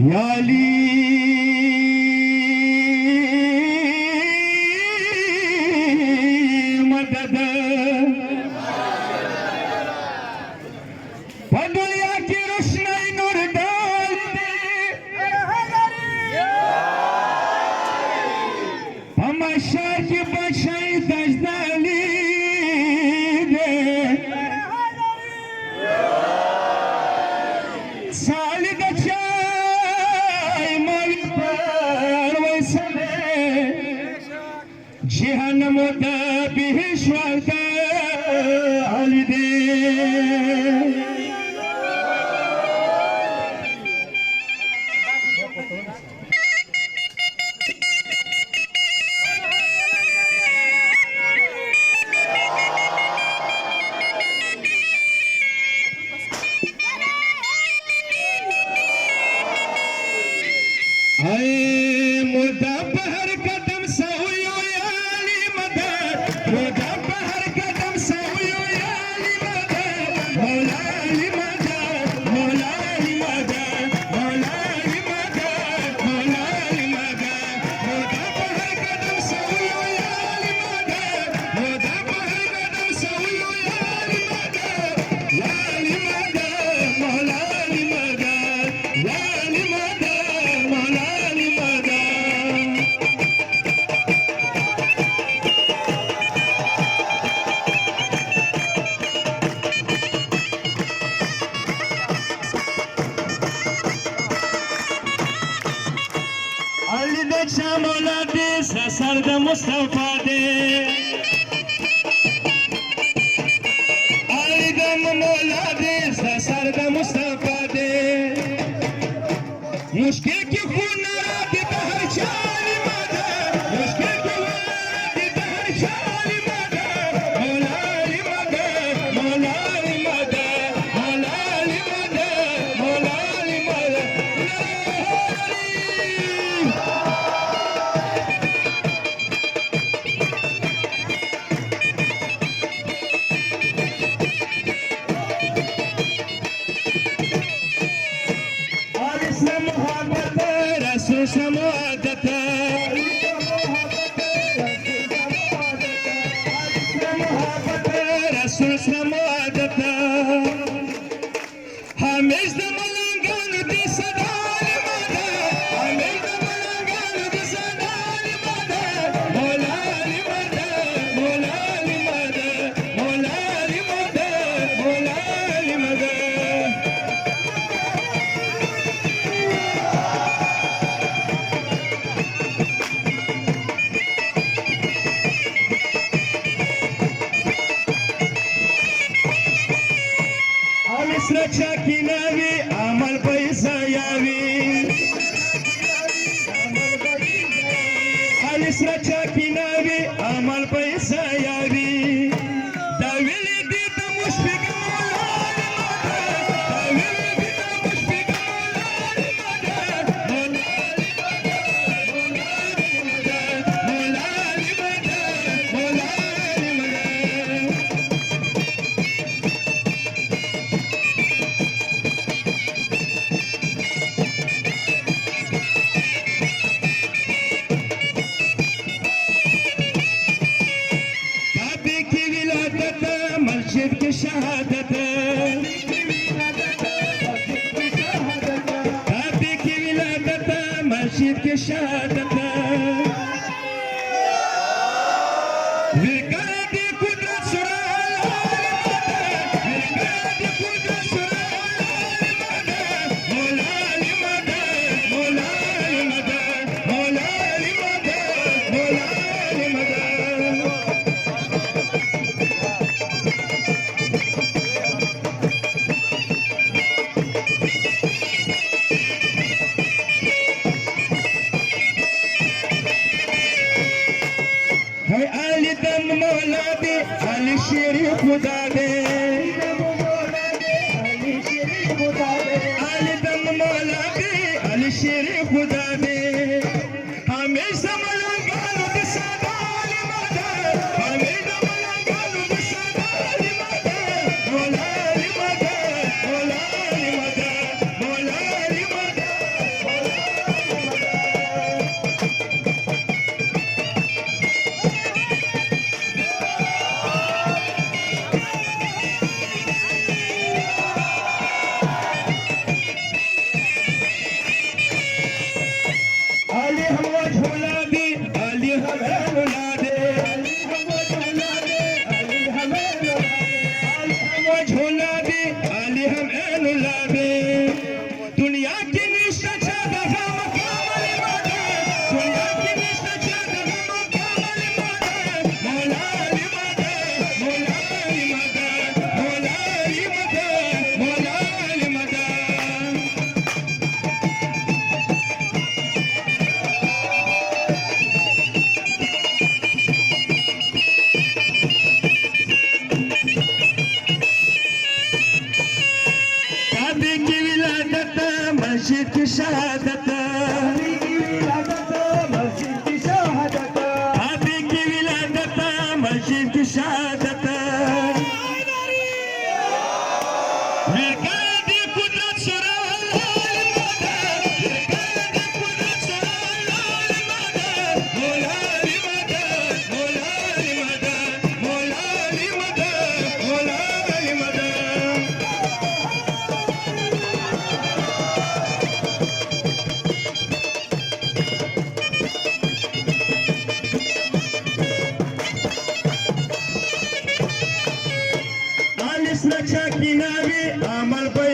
याली मदद पदुलिया की रोशनाई नूर डाल तमाशा की बचाई दजदाली दे साली جهنم به شهداء الدين مدبر قدم سوي مولا دې سر د مصطفی دې علي د مولا دې سر د مصطفی دې مشکل کې خو نه دې بهر چالي ماده مشکل کې دې بهر چالي ماده مولا علي ماده مولا علي ماده مولا علي ماده مولا علي ماده سمادت رسول سمادت همیش د ملنګانو د صدا لمده همیش د ملنګانو د صدا لمده مولا علي مده مولا علي مده مولا علي مده مولا علي مده سرچا کی نوی عمل پیسا یاوی علی سرچا کی نوی عمل پیسا یاوی داویلی دیتا مشفق مولا علی مدد داویلی دیتا مشفق مولا علی مدد مولا علی مدد مولا علی مدد مولا علی مدد مسجد کی شہادت کعبے کی ولادت مسجد کی شہادت علی دم مولا دے علی شریف خدا دے علی دم مولا دے علی شریف خدا دے ہمیشہ ملنگانو دے صدا علی مدد ہمیشہ ملنگانو دے صدا علی مدد مولا علی مدد مولا علی مدد مولا علی مدد की शहादत अभी की विलादत मस्जिद की शहादत विरकादी कुदरत सुराल मदद विरकादी कुदरत सुराल मदद मौला अली मदद मौला अली मदद मौला अली मदद मौला अली मदद आलिस नक्शा किनारे अमल पे